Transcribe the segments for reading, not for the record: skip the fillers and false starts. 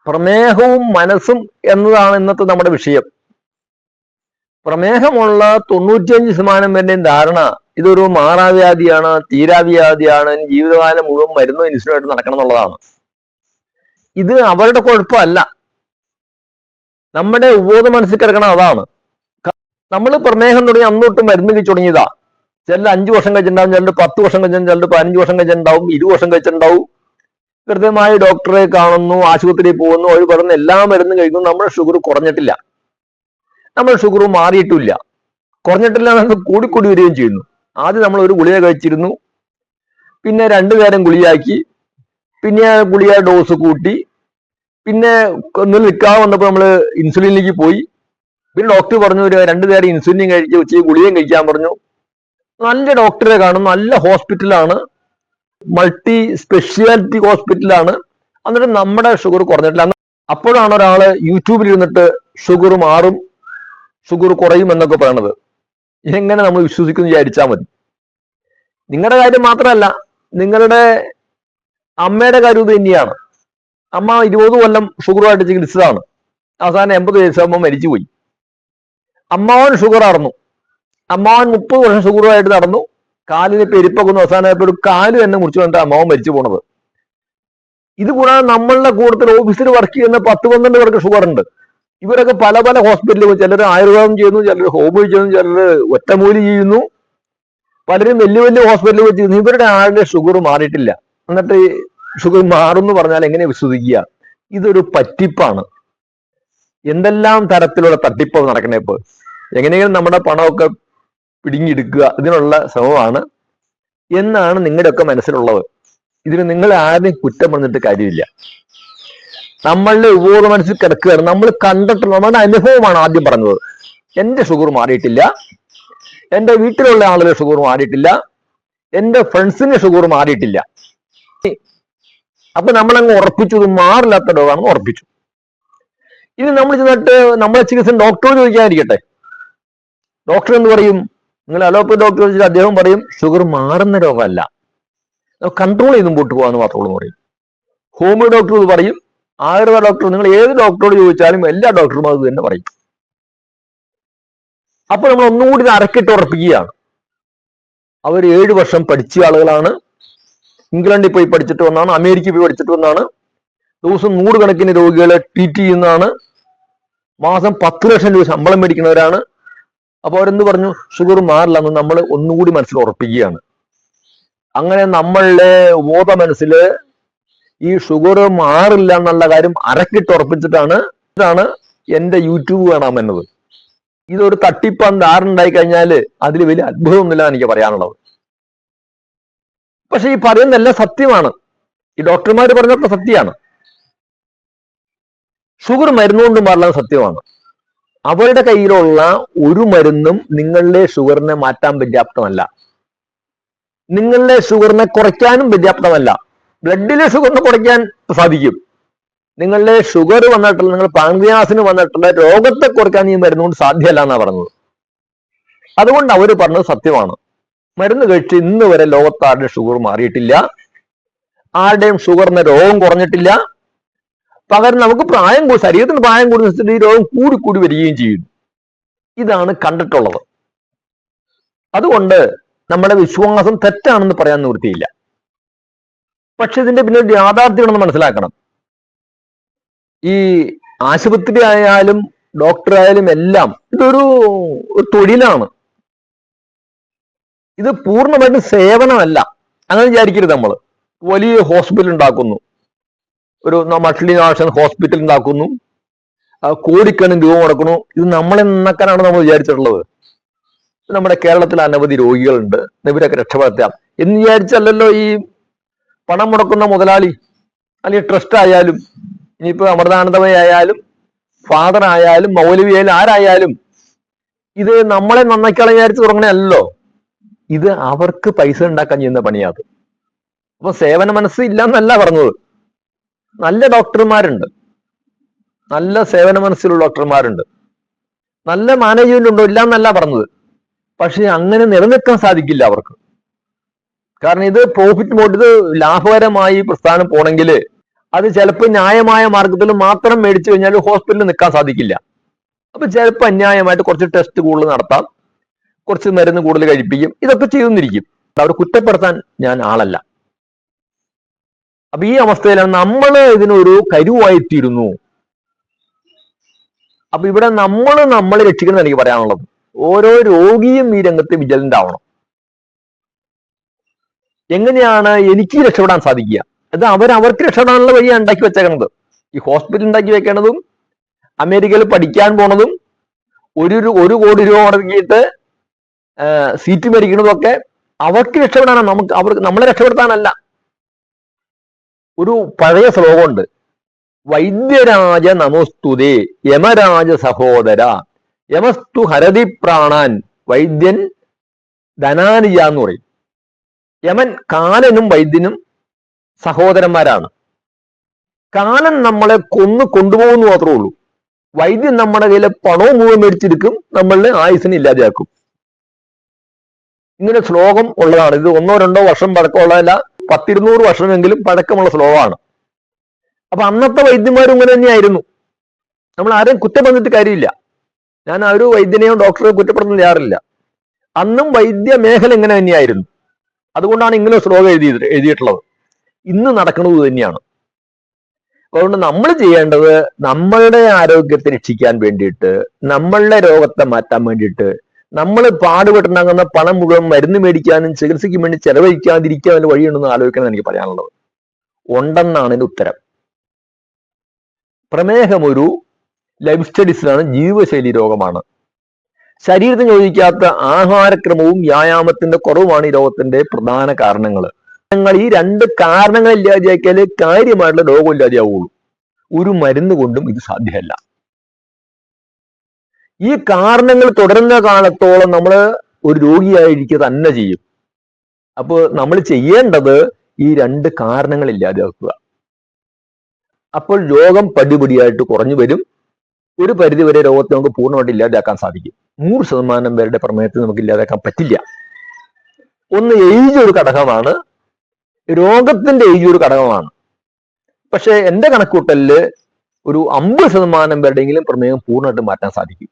പ്രമേഹവും മനസ്സും എന്നതാണ് ഇന്നത്തെ നമ്മുടെ വിഷയം. പ്രമേഹമുള്ള 95% പേരുടെയും ധാരണ ഇതൊരു മാറാവ്യാധിയാണ്, തീരാവ്യാധിയാണ്, ജീവിതകാലം മുഴുവൻ മരുന്നും ഇൻസുലിനായിട്ട് നടക്കണം എന്നുള്ളതാണ്. ഇത് അവരുടെ കുഴപ്പമല്ല, നമ്മുടെ ഉപബോധ മനസ്സിൽ കിടക്കണം അതാണ്. നമ്മൾ പ്രമേഹം തുടങ്ങി അന്നൊട്ട് മരുന്ന് കഴിച്ചു തുടങ്ങിയതാ. ചിലർ 5 വർഷം കഴിച്ചിട്ടുണ്ടാവും, ചിലർ 10 വർഷം കഴിച്ചിട്ടുണ്ടാവും, ചിലർ 15 വർഷം കഴിച്ചിട്ടുണ്ടാവും, 20 വർഷം കഴിച്ചിട്ടുണ്ടാവും. കൃത്യമായി ഡോക്ടറെ കാണുന്നു, ആശുപത്രിയിൽ പോകുന്നു, അവർ പറയുന്ന എല്ലാ മരുന്നും കഴിക്കുന്നു. നമ്മുടെ ഷുഗർ കുറഞ്ഞിട്ടില്ല, നമ്മുടെ ഷുഗർ മാറിയിട്ടില്ല, കുറഞ്ഞിട്ടില്ല എന്ന് കൂടിക്കൂടി വരികയും ചെയ്യുന്നു. ആദ്യം നമ്മൾ ഒരു ഗുളിക കഴിച്ചിരുന്നു, പിന്നെ 2 നേരം ഗുളിയാക്കി, പിന്നെ ഗുളിക ഡോസ് കൂട്ടി, പിന്നെ ഒന്നും നിൽക്കാതെ വന്നപ്പോൾ നമ്മൾ ഇൻസുലിനിലേക്ക് പോയി. പിന്നെ ഡോക്ടർ പറഞ്ഞു ഒരു 2 നേരം ഇൻസുലിൻ കഴിച്ച് ഉച്ചയ്ക്ക് ഗുളികയും കഴിക്കാൻ പറഞ്ഞു. നല്ല ഡോക്ടറെ കാണും, നല്ല ഹോസ്പിറ്റലാണ്, മൾട്ടി സ്പെഷ്യാലിറ്റി ഹോസ്പിറ്റലാണ്. എന്നിട്ട് നമ്മുടെ ഷുഗർ കുറഞ്ഞിട്ടില്ല. അപ്പോഴാണ് ഒരാള് യൂട്യൂബിൽ ഇരുന്നിട്ട് ഷുഗർ മാറും, ഷുഗർ കുറയും എന്നൊക്കെ പറയണത്. എങ്ങനെ നമ്മൾ വിശ്വസിക്കുന്നു വിചാരിച്ചാൽ മതി. നിങ്ങളുടെ കാര്യം മാത്രമല്ല, നിങ്ങളുടെ അമ്മയുടെ കാര്യം ഇത് തന്നെയാണ്. അമ്മ 20 കൊല്ലം ഷുഗറുമായിട്ട് ചികിത്സിച്ചതാണ്. അവസാനം 80 വയസ്സാകുമ്പോൾ മരിച്ചുപോയി. അമ്മാവൻ ഷുഗർ ആയിരുന്നു, അമ്മാവൻ 30 വർഷം ഷുഗറുമായിട്ട് നടന്നു, കാലിന് പെരുപ്പൊക്കെ അവസാനമായപ്പോൾ ഒരു കാല് തന്നെ മുറിച്ചു വന്നിട്ട് അമ്മാവൻ മരിച്ചു പോണത്. ഇത് കൂടാതെ നമ്മളുടെ കൂട്ടത്തിൽ ഓഫീസിൽ വർക്ക് ചെയ്യുന്ന 10-12 പേർക്ക് ഷുഗർ ഉണ്ട്. ഇവരൊക്കെ പല പല ഹോസ്പിറ്റലിൽ പോയി, ചിലർ ആയുർവേദം ചെയ്യുന്നു, ചിലർ ഹോമിയോ ചെയ്യുന്നു, ചിലർ ഒറ്റമൂലി ചെയ്യുന്നു, പലരും വലിയ വലിയ ഹോസ്പിറ്റലിൽ പോയി ചെയ്യുന്നു. ഇവരുടെ ആരുടെ ഷുഗർ മാറിയിട്ടില്ല. എന്നിട്ട് ഷുഗർ മാറുമെന്ന് പറഞ്ഞാൽ എങ്ങനെ വിശ്വസിക്കുക? ഇതൊരു പറ്റിപ്പാണ്. എന്തെല്ലാം തരത്തിലുള്ള തട്ടിപ്പ് നടക്കണേ ഇപ്പോൾ. എങ്ങനെയും നമ്മുടെ പണമൊക്കെ പിടുങ്ങിയെടുക്കുക, ഇതിനുള്ള ശ്രമമാണ് എന്നാണ് നിങ്ങളുടെയൊക്കെ മനസ്സിലുള്ളത്. ഇതിന് നിങ്ങൾ ആരെയും കുറ്റം പറഞ്ഞിട്ട് കാര്യമില്ല. നമ്മളുടെ ഉപബോധ മനസ്സിൽ കിടക്കുകയാണ്. നമ്മൾ കണ്ടിട്ടുള്ള നമ്മുടെ അനുഭവമാണ് ആദ്യം പറഞ്ഞത്. എൻ്റെ ഷുഗർ മാറിയിട്ടില്ല, എൻ്റെ വീട്ടിലുള്ള ആളുടെ ഷുഗർ മാറിയിട്ടില്ല, എൻ്റെ ഫ്രണ്ട്സിന്റെ ഷുഗർ മാറിയിട്ടില്ല. അപ്പൊ നമ്മളങ്ങ് ഉറപ്പിച്ചു ഇത് മാറില്ലാത്ത രോഗമാണെന്ന് ഉറപ്പിച്ചു. ഇനി നമ്മൾ ചെന്നിട്ട് നമ്മളെ ചികിത്സ ഡോക്ടറോട് ചോദിക്കാതിരിക്കട്ടെ. ഡോക്ടർ എന്ന് പറയും, നിങ്ങൾ അലോപ്പതി ഡോക്ടർ ചോദിച്ചാൽ അദ്ദേഹം പറയും ഷുഗർ മാറുന്ന രോഗമല്ല, കൺട്രോൾ ചെയ്ത് മുമ്പോട്ട് പോകാന്ന് മാത്രമേ പറയും. ഹോമിയോ ഡോക്ടർ ഇത് പറയും, ആയുർവേദ ഡോക്ടർ, നിങ്ങൾ ഏത് ഡോക്ടറോട് ചോദിച്ചാലും എല്ലാ ഡോക്ടറും അത് തന്നെ പറയും. അപ്പൊ നമ്മൾ ഒന്നുകൂടി ഇത് അരക്കിട്ട് ഉറപ്പിക്കുകയാണ്. അവർ 7 വർഷം പഠിച്ച ആളുകളാണ്, ഇംഗ്ലണ്ടിൽ പോയി പഠിച്ചിട്ട് വന്നാണ്, അമേരിക്കയിൽ പോയി പഠിച്ചിട്ട് വന്നാണ്, ദിവസം 100 കണക്കിന് രോഗികളെ ട്രീറ്റ് ചെയ്യുന്നതാണ്, മാസം 10 ലക്ഷം രൂപ ശമ്പളം മേടിക്കുന്നവരാണ്. അപ്പൊ അവരെന്ത് പറഞ്ഞു? ഷുഗർ മാറില്ല എന്ന് നമ്മൾ ഒന്നുകൂടി മനസ്സിൽ ഉറപ്പിക്കുകയാണ്. അങ്ങനെ നമ്മളുടെ ബോധ മനസ്സില് ഈ ഷുഗർ മാറില്ല എന്നുള്ള കാര്യം അരക്കിട്ട് ഉറപ്പിച്ചിട്ടാണ് എന്റെ യൂട്യൂബ് കാണാമെന്നത്. ഇതൊരു തട്ടിപ്പാൻ ധാരണ ഉണ്ടായി കഴിഞ്ഞാൽ അതിൽ വലിയ അത്ഭുതമൊന്നുമില്ല എനിക്ക് പറയാനുള്ളത്. പക്ഷെ ഈ പറയുന്നതെല്ലാം സത്യമാണ്. ഈ ഡോക്ടർമാർ പറഞ്ഞൊക്കെ സത്യമാണ്. ഷുഗർ മരുന്നുകൊണ്ട് മാറില്ല സത്യമാണ്. അവരുടെ കയ്യിലുള്ള ഒരു മരുന്നും നിങ്ങളുടെ ഷുഗറിനെ മാറ്റാൻ പര്യാപ്തമല്ല, നിങ്ങളുടെ ഷുഗറിനെ കുറയ്ക്കാനും പര്യാപ്തമല്ല. ബ്ലഡിലെ ഷുഗറിനെ കുറയ്ക്കാൻ സാധിക്കും, നിങ്ങളുടെ ഷുഗർ വന്നിട്ടുള്ള, നിങ്ങൾ പാങ്ക്രിയാസിന് വന്നിട്ടുള്ള രോഗത്തെ കുറയ്ക്കാൻ ഈ മരുന്നുകൊണ്ട് സാധ്യമല്ല എന്നാണ് പറഞ്ഞത്. അതുകൊണ്ട് അവർ പറഞ്ഞത് സത്യമാണ്. മരുന്ന് കഴിച്ച് ഇന്ന് വരെ ലോകത്ത് ആരുടെയും ഷുഗർ മാറിയിട്ടില്ല, ആരുടെയും ഷുഗറിന് രോഗം കുറഞ്ഞിട്ടില്ല. പകരം നമുക്ക് ശരീരത്തിന് പ്രായം കൂടുന്ന ഈ രോഗം കൂടി വരികയും ചെയ്യുന്നു. ഇതാണ് കണ്ടിട്ടുള്ളത്. അതുകൊണ്ട് നമ്മുടെ വിശ്വാസം തെറ്റാണെന്ന് പറയാൻ നിവൃത്തിയില്ല. പക്ഷെ ഇതിന്റെ പിന്നെ യാഥാർത്ഥ്യമാണെന്ന് മനസ്സിലാക്കണം. ഈ ആശുപത്രി ആയാലും ഡോക്ടർ ആയാലും എല്ലാം ഇതൊരു തൊഴിലാണ്. ഇത് പൂർണ്ണമായിട്ടും സേവനമല്ല. അങ്ങനെ വിചാരിക്കരുത്. നമ്മൾ വലിയ ഹോസ്പിറ്റൽ ഉണ്ടാക്കുന്നു, ഒരു മൾട്ടി നാഷണൽ ഹോസ്പിറ്റൽ ഉണ്ടാക്കുന്നു, കോടിക്കണക്കിന് രൂപ മുടക്കുന്നു. ഇത് നമ്മളെ നന്നാക്കാനാണ് നമ്മൾ വിചാരിച്ചിട്ടുള്ളത്. നമ്മുടെ കേരളത്തിൽ അനവധി രോഗികളുണ്ട്, ഇവരൊക്കെ രക്ഷപ്പെടുത്താം എന്ന് വിചാരിച്ചല്ലല്ലോ ഈ പണം മുടക്കുന്ന മുതലാളി, അല്ലെങ്കിൽ ട്രസ്റ്റ് ആയാലും, ഇനിയിപ്പോ അമൃതാനന്ദമയി ആയാലും, ഫാദർ ആയാലും, മൗലവി ആയാലും, ആരായാലും ഇത് നമ്മളെ നന്നാക്കാൻ വിചാരിച്ച് തുടങ്ങണല്ലോ. ഇത് അവർക്ക് പൈസ ഉണ്ടാക്കാൻ ചെയ്യുന്ന പണിയാത്. അപ്പൊ സേവന മനസ്സ് ഇല്ല എന്നല്ല പറഞ്ഞത്. നല്ല ഡോക്ടർമാരുണ്ട്, നല്ല സേവന മനസ്സിലുള്ള ഡോക്ടർമാരുണ്ട്, നല്ല മാനേജ്മെന്റ് ഉണ്ടോ, ഇല്ല എന്നല്ല പറഞ്ഞത്. പക്ഷെ അങ്ങനെ നിലനിൽക്കാൻ സാധിക്കില്ല അവർക്ക്. കാരണം ഇത് പ്രോഫിറ്റ് മോഡ്, ഇത് ലാഭകരമായി പ്രസ്ഥാനം പോണെങ്കിൽ അത് ചിലപ്പോൾ ന്യായമായ മാർഗത്തിൽ മാത്രം മേടിച്ചു കഴിഞ്ഞാൽ ഹോസ്പിറ്റലിൽ നിൽക്കാൻ സാധിക്കില്ല. അപ്പൊ ചിലപ്പോൾ അന്യായമായിട്ട് കുറച്ച് ടെസ്റ്റ് കൂടുതൽ നടത്താം, കുറച്ച് മരുന്ന് കൂടുതൽ കഴിപ്പിക്കും, ഇതൊക്കെ ചെയ്തെന്നിരിക്കും. അവർ കുറ്റപ്പെടുത്താൻ ഞാൻ ആളല്ല. അപ്പൊ ഈ അവസ്ഥയിലാണ് നമ്മൾ ഇതിനൊരു കരുവായിത്തീരുന്നു. അപ്പൊ ഇവിടെ നമ്മളെ രക്ഷിക്കണം എനിക്ക് പറയാനുള്ളത്. ഓരോ രോഗിയും ഈ രംഗത്ത് വിജിലന്റ് ആവണം. എങ്ങനെയാണ് എനിക്ക് രക്ഷപ്പെടാൻ സാധിക്കുക? അത് അവർക്ക് രക്ഷപ്പെടാനുള്ള വഴിയാണ് ഉണ്ടാക്കി വെച്ചേക്കുന്നത്. ഈ ഹോസ്പിറ്റൽ ഉണ്ടാക്കി വെക്കേണ്ടതും അമേരിക്കയിൽ പഠിക്കാൻ പോണതും 1 കോടി രൂപ മുടക്കിയിട്ട് സീറ്റ് മേടിക്കുന്നതും ഒക്കെ അവർക്ക് രക്ഷപ്പെടാനാണ്, നമ്മളെ രക്ഷപ്പെടുത്താനല്ല. ഒരു പഴയ ശ്ലോകമുണ്ട്, വൈദ്യരാജ നമോസ്തുതേ യമരാജ സഹോദര യമസ്തു ഹരതി പ്രാണാൻ വൈദ്യൻ ധനാനിജ എന്ന് പറയും. യമൻ കാലനും വൈദ്യനും സഹോദരന്മാരാണ്. കാലൻ നമ്മളെ കൊണ്ടുപോകുന്നു മാത്രമേ ഉള്ളൂ. വൈദ്യൻ നമ്മുടെ കയ്യിലെ പണവും മുഴുവൻ മേടിച്ചെടുക്കും, നമ്മളുടെ ആയുസിനെ ഇല്ലാതെയാക്കും. ഇങ്ങനെ ശ്ലോകം ഉള്ളതാണ്. ഇത് 1-2 വർഷം പഴക്കമുള്ളതല്ല, 10-200 വർഷമെങ്കിലും പഴക്കമുള്ള ശ്ലോകമാണ്. അപ്പൊ അന്നത്തെ വൈദ്യന്മാരും ഇങ്ങനെ തന്നെയായിരുന്നു. നമ്മൾ ആരെയും കുറ്റം പറഞ്ഞിട്ട് കാര്യമില്ല. ഞാൻ ആ ഒരു വൈദ്യനെയോ ഡോക്ടറെയോ കുറ്റപ്പെടുത്താൻ തയ്യാറില്ല. അന്നും വൈദ്യ മേഖല ഇങ്ങനെ തന്നെയായിരുന്നു. അതുകൊണ്ടാണ് ഇങ്ങനെ ശ്ലോകം എഴുതിയിട്ടുള്ളത്. ഇന്ന് നടക്കുന്നത് തന്നെയാണ്. അതുകൊണ്ട് നമ്മൾ ചെയ്യേണ്ടത് നമ്മളുടെ ആരോഗ്യത്തെ രക്ഷിക്കാൻ വേണ്ടിയിട്ട്, നമ്മളുടെ രോഗത്തെ മാറ്റാൻ വേണ്ടിയിട്ട്, നമ്മൾ പാടുപെട്ടുണ്ടാകുന്ന പണം മുഴുവൻ മരുന്ന് മേടിക്കാനും ചികിത്സയ്ക്കും വേണ്ടി ചെലവഴിക്കാതിരിക്കാൻ അതിന് വഴിയുണ്ടെന്ന് ആലോചിക്കണം എനിക്ക് പറയാനുള്ളത്. ഉണ്ടെന്നാണ് ഇതിന്റെ ഉത്തരം. പ്രമേഹം ഒരു ലൈഫ് സ്റ്റഡീസിലാണ് ജീവിതശൈലി രോഗമാണ്. ശരീരത്തിന് യോജിക്കാത്ത ആഹാരക്രമവും വ്യായാമത്തിന്റെ കുറവുമാണ് ഈ രോഗത്തിന്റെ പ്രധാന കാരണങ്ങൾ. ഈ 2 കാരണങ്ങൾ ഇല്ലാതെയാക്കിയാലേ കാര്യമായിട്ടുള്ള രോഗം ഇല്ലാതെയാവുള്ളൂ. ഒരു മരുന്ന് കൊണ്ടും ഇത് സാധ്യമല്ല. ഈ കാരണങ്ങൾ തുടരുന്ന കാലത്തോളം നമ്മൾ ഒരു രോഗിയായിരിക്കുക തന്നെ ചെയ്യും. അപ്പോൾ നമ്മൾ ചെയ്യേണ്ടത് ഈ 2 കാരണങ്ങൾ ഇല്ലാതെയാക്കുക. അപ്പോൾ രോഗം പടിപടിയായിട്ട് കുറഞ്ഞു വരും. ഒരു പരിധിവരെ രോഗത്തെ നമുക്ക് പൂർണ്ണമായിട്ട് ഇല്ലാതാക്കാൻ സാധിക്കും. 100% പേരുടെ പ്രമേയത്തെ നമുക്ക് ഇല്ലാതാക്കാൻ പറ്റില്ല. ഒന്ന് ഏജ് ഒരു ഘടകമാണ്, രോഗത്തിന്റെ ഏജ് ഒരു ഘടകമാണ്. പക്ഷെ എന്റെ കണക്കൂട്ടലില് ഒരു 50% പേരുടെയെങ്കിലും പ്രമേയം പൂർണ്ണമായിട്ട് മാറ്റാൻ സാധിക്കും.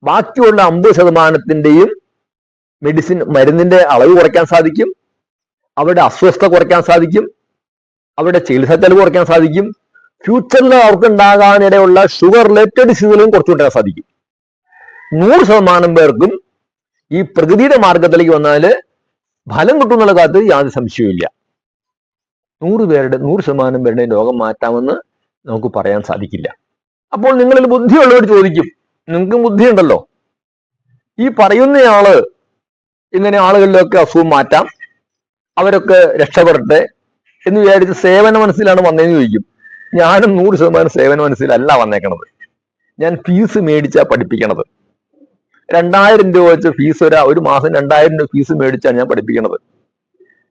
ബാക്കിയുള്ള 50%ന്റെയും മരുന്നിന്റെ അളവ് കുറയ്ക്കാൻ സാധിക്കും, അവരുടെ അസ്വസ്ഥത കുറയ്ക്കാൻ സാധിക്കും, അവരുടെ ചികിത്സാ ചെലവ് കുറയ്ക്കാൻ സാധിക്കും. ഫ്യൂച്ചറിൽ അവർക്ക് ഉണ്ടാകാനിടയുള്ള ഷുഗർ റിലേറ്റഡ് ഡിസീസുകളും കുറച്ചു കൊണ്ടുവരാൻ സാധിക്കും. 100% പേർക്കും ഈ പ്രകൃതിയുടെ മാർഗത്തിലേക്ക് വന്നാല് ഫലം കിട്ടുന്നുള്ള കാര്യത്തിൽ യാതൊരു സംശയവുമില്ല. 100% പേരുടെ രോഗം മാറ്റാമെന്ന് നമുക്ക് പറയാൻ സാധിക്കില്ല. അപ്പോൾ നിങ്ങളിൽ ബുദ്ധിയുള്ളവർ ചോദിക്കും, നിങ്ങൾക്ക് ബുദ്ധിയുണ്ടല്ലോ, ഈ പറയുന്നയാള് ഇങ്ങനെ ആളുകളിലൊക്കെ അസുഖം മാറ്റാം, അവരൊക്കെ രക്ഷപ്പെടട്ടെ എന്ന് വിചാരിച്ച് സേവന മനസ്സിലാണ് വന്നതെന്ന് ചോദിക്കും. ഞാനും 100% സേവന മനസ്സിലല്ല വന്നേക്കണത്. ഞാൻ ഫീസ് മേടിച്ചാ പഠിപ്പിക്കണത്. 2000 രൂപ വെച്ച് ഫീസ് ഒരു മാസം 2000 രൂപ ഫീസ് മേടിച്ചാണ് ഞാൻ പഠിപ്പിക്കണത്.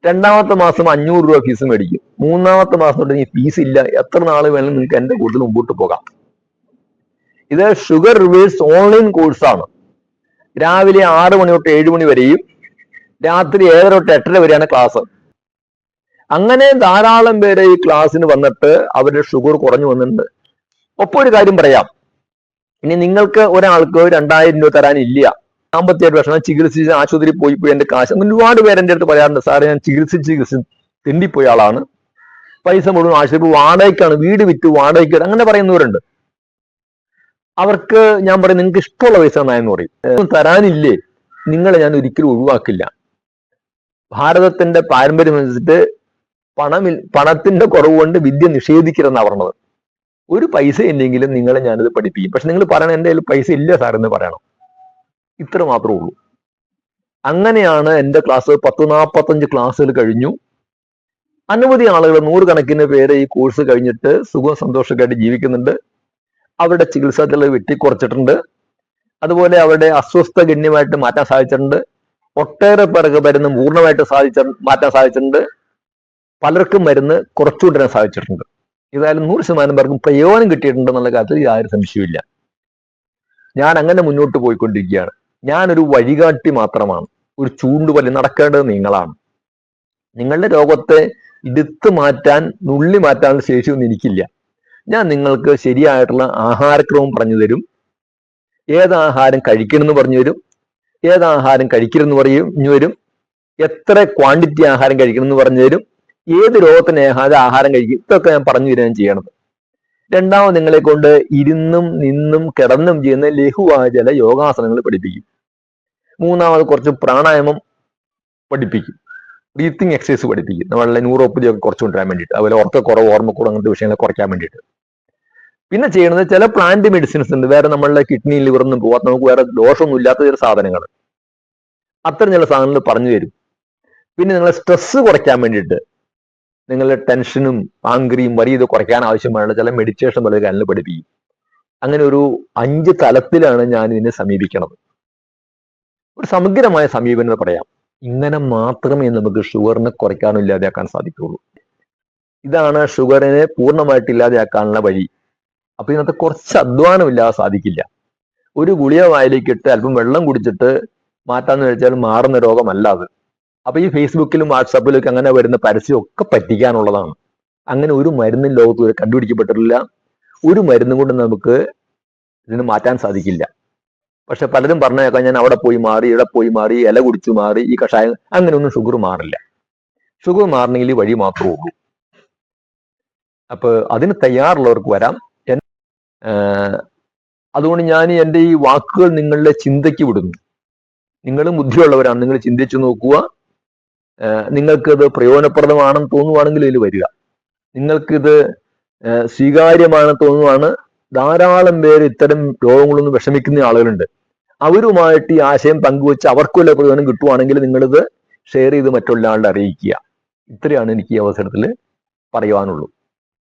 2ാമത്തെ മാസം 500 രൂപ ഫീസ് മേടിക്കും. 3ാമത്തെ മാസം തൊട്ട് ഈ ഫീസ് ഇല്ല, എത്ര നാൾ വേണമെങ്കിലും നിങ്ങൾക്ക് എന്റെ കൂടുതൽ മുമ്പോട്ട് പോകാം. ഇത് ഷുഗർ റിവേഴ്സ് ഓൺലൈൻ കോഴ്സാണ്. രാവിലെ 6 മണി തൊട്ട് 7 മണി വരെയും രാത്രി 7:30 തൊട്ട് 8:30 വരെയാണ് ക്ലാസ്. അങ്ങനെ ധാരാളം പേര് ഈ ക്ലാസ്സിന് വന്നിട്ട് അവരുടെ ഷുഗർ കുറഞ്ഞു വന്നിട്ടുണ്ട്. ഒപ്പം ഒരു കാര്യം പറയാം, ഇനി നിങ്ങൾക്ക് ഒരാൾക്ക് 2000 രൂപ തരാനില്ല, സാമ്പത്തികമായിട്ട് വിഷമം, ചികിത്സിച്ച് ആശുപത്രി പോയി എന്റെ കാശ്, അങ്ങനെ ഒരുപാട് പേര് എൻ്റെ അടുത്ത് പറയാറുണ്ട്, സാറേ ഞാൻ ചികിത്സിച്ച് തിണ്ടിപ്പോയ ആളാണ്, പൈസ മുഴുവൻ ആശുപത്രി വാടകയ്ക്കാണ്, വീട് വിറ്റ് വാടകയ്ക്ക്, അങ്ങനെ പറയുന്നവരുണ്ട്. അവർക്ക് ഞാൻ പറയും, നിങ്ങൾക്ക് ഇഷ്ടമുള്ള പൈസ തന്നായെന്ന് പറയും. തരാനില്ലേ, നിങ്ങളെ ഞാൻ ഒരിക്കലും ഒഴിവാക്കില്ല. ഭാരതത്തിന്റെ പാരമ്പര്യം അനുസരിച്ചിട്ട് പണത്തിന്റെ കുറവ് കൊണ്ട് വിദ്യ നിഷേധിക്കരുതെന്നാണ് പറഞ്ഞത്. ഒരു പൈസ ഇല്ലെങ്കിലും നിങ്ങളെ ഞാനിത് പഠിപ്പിക്കും. പക്ഷെ നിങ്ങൾ പറയണം, എൻ്റെ കയ്യിൽ പൈസ ഇല്ല സാർ എന്ന് പറയണം. ഇത്ര മാത്രമേ ഉള്ളൂ. അങ്ങനെയാണ് എൻ്റെ ക്ലാസ്. 10-45 ക്ലാസ്സുകൾ കഴിഞ്ഞു. അനവധി ആളുകൾ, 100 കണക്കിന് പേര് ഈ കോഴ്സ് കഴിഞ്ഞിട്ട് സുഖവും സന്തോഷമൊക്കെയായിട്ട് ജീവിക്കുന്നുണ്ട്. അവരുടെ ചികിത്സാ ചെലവ് വെട്ടിക്കുറച്ചിട്ടുണ്ട്. അതുപോലെ അവരുടെ അസ്വസ്ഥ ഗണ്യമായിട്ട് മാറ്റാൻ സാധിച്ചിട്ടുണ്ട്. ഒട്ടേറെ പേർക്ക് മരുന്ന് പൂർണ്ണമായിട്ട് മാറ്റാൻ സാധിച്ചിട്ടുണ്ട്. പലർക്കും മരുന്ന് കുറച്ചുകൊണ്ടുവരാൻ സാധിച്ചിട്ടുണ്ട്. ഏതായാലും 100% പേർക്കും പ്രയോജനം കിട്ടിയിട്ടുണ്ട് എന്നുള്ള കാര്യത്തിൽ യാതൊരു സംശയമില്ല. ഞാൻ അങ്ങനെ മുന്നോട്ട് പോയിക്കൊണ്ടിരിക്കുകയാണ്. ഞാനൊരു വഴികാട്ടി മാത്രമാണ്, ഒരു ചൂണ്ടുപല്ലി. നടക്കേണ്ടത് നിങ്ങളാണ്. നിങ്ങളുടെ രോഗത്തെ എടുത്തു മാറ്റാൻ, നുള്ളി മാറ്റാനുള്ള ശേഷിയൊന്നും എനിക്കില്ല. ഞാൻ നിങ്ങൾക്ക് ശരിയായിട്ടുള്ള ആഹാരക്രമം പറഞ്ഞു തരും, ഏത് ആഹാരം കഴിക്കണമെന്ന് പറഞ്ഞു തരും, ഏത് ആഹാരം കഴിക്കരുതെന്ന് പറഞ്ഞു വരും, എത്ര ക്വാണ്ടിറ്റി ആഹാരം കഴിക്കണമെന്ന് പറഞ്ഞു തരും, ഏത് രോഗത്തിന് ആഹാരം കഴിക്കും, ഇതൊക്കെ ഞാൻ പറഞ്ഞു തരുകയാണ് ചെയ്യണത്. രണ്ടാമത് നിങ്ങളെ കൊണ്ട് ഇരുന്നും നിന്നും കിടന്നും ചെയ്യുന്ന ലഘുവായ ചില യോഗാസനങ്ങൾ പഠിപ്പിക്കും. മൂന്നാമത് കുറച്ച് പ്രാണായാമം പഠിപ്പിക്കും, ബ്രീത്തിങ് എക്സസൈസ് പഠിപ്പിക്കും, നമ്മളുടെ ന്യൂറോപ്പതിയൊക്കെ കുറച്ച് കൊണ്ടുവരാൻ വേണ്ടിയിട്ട്, അതുപോലെ ഓർമ്മക്കുറവ് അങ്ങനത്തെ വിഷയങ്ങളെ കുറയ്ക്കാൻ വേണ്ടിയിട്ട്. പിന്നെ ചെയ്യുന്നത് ചില പ്ലാന്റ് മെഡിസിൻസ് ഉണ്ട്, വേറെ നമ്മളുടെ കിഡ്നി ലിവറൊന്നും പോകാത്ത, നമുക്ക് വേറെ ദോഷമൊന്നും ഇല്ലാത്ത ചില സാധനങ്ങൾ, അത്തരം ചില സാധനങ്ങൾ പറഞ്ഞു തരും. പിന്നെ നിങ്ങളെ സ്ട്രെസ് കുറയ്ക്കാൻ വേണ്ടിയിട്ട്, നിങ്ങളുടെ ടെൻഷനും ആംഗ്രിയും വരിയും ഇത് കുറയ്ക്കാൻ ആവശ്യമായുള്ള ചില മെഡിറ്റേഷൻ പോലെ കാര്യങ്ങൾ പഠിപ്പിക്കും. അങ്ങനെ ഒരു 5 തലത്തിലാണ് ഞാൻ ഇതിനെ സമീപിക്കുന്നത്. ഒരു സമഗ്രമായ സമീപനം പറയാം. ഇങ്ങനെ മാത്രമേ നമുക്ക് ഷുഗറിനെ കുറയ്ക്കാനും ഇല്ലാതെയാക്കാൻ സാധിക്കുകയുള്ളൂ. ഇതാണ് ഷുഗറിനെ പൂർണ്ണമായിട്ട് ഇല്ലാതെയാക്കാനുള്ള വഴി. അപ്പൊ ഇതിനകത്ത് കുറച്ച് അധ്വാനമില്ലാതെ സാധിക്കില്ല. ഒരു ഗുളിക വായിലേക്ക് ഇട്ട് അല്പം വെള്ളം കുടിച്ചിട്ട് മാറ്റാന്ന് വെച്ചാൽ മാറുന്ന രോഗമല്ല അത്. അപ്പൊ ഈ ഫേസ്ബുക്കിലും വാട്സാപ്പിലും ഒക്കെ അങ്ങനെ വരുന്ന പരസ്യം ഒക്കെ പറ്റിക്കാനുള്ളതാണ്. അങ്ങനെ ഒരു മരുന്നും ലോകത്ത് വരെ കണ്ടുപിടിക്കപ്പെട്ടിട്ടില്ല. ഒരു മരുന്നും കൊണ്ട് നമുക്ക് ഇതിന് മാറ്റാൻ സാധിക്കില്ല. പക്ഷെ പലരും പറഞ്ഞേക്കാം, ഞാൻ അവിടെ പോയി മാറി, ഇവിടെ പോയി മാറി, ഇല കുടിച്ചു മാറി, ഈ കഷായം, അങ്ങനെയൊന്നും ഷുഗർ മാറില്ല. ഷുഗർ മാറണമെങ്കിൽ ഈ വഴി മാത്രമേ ഉള്ളൂ. അപ്പൊ അതിന് തയ്യാറുള്ളവർക്ക് വരാം. അതുകൊണ്ട് ഞാൻ എൻ്റെ ഈ വാക്കുകൾ നിങ്ങളുടെ ചിന്തയ്ക്ക് വിടുന്നു. നിങ്ങളും ബുദ്ധിയുള്ളവരാണ്, നിങ്ങൾ ചിന്തിച്ചു നോക്കുക. നിങ്ങൾക്കിത് പ്രയോജനപ്രദമാണെന്ന് തോന്നുവാണെങ്കിൽ ഇതിൽ വരിക. നിങ്ങൾക്കിത് സ്വീകാര്യമാണെന്ന് തോന്നുവാണ്. ധാരാളം പേര് ഇത്തരം രോഗങ്ങളൊന്നും വിഷമിക്കുന്ന ആളുകളുണ്ട്. അവരുമായിട്ട് ഈ ആശയം പങ്കുവെച്ച് അവർക്ക് വല്ല പ്രയോജനം കിട്ടുവാണെങ്കിൽ നിങ്ങളിത് ഷെയർ ചെയ്ത് മറ്റുള്ള ആളുടെ അറിയിക്കുക. ഇത്രയാണ് എനിക്ക് ഈ അവസരത്തിൽ പറയുവാനുള്ളൂ.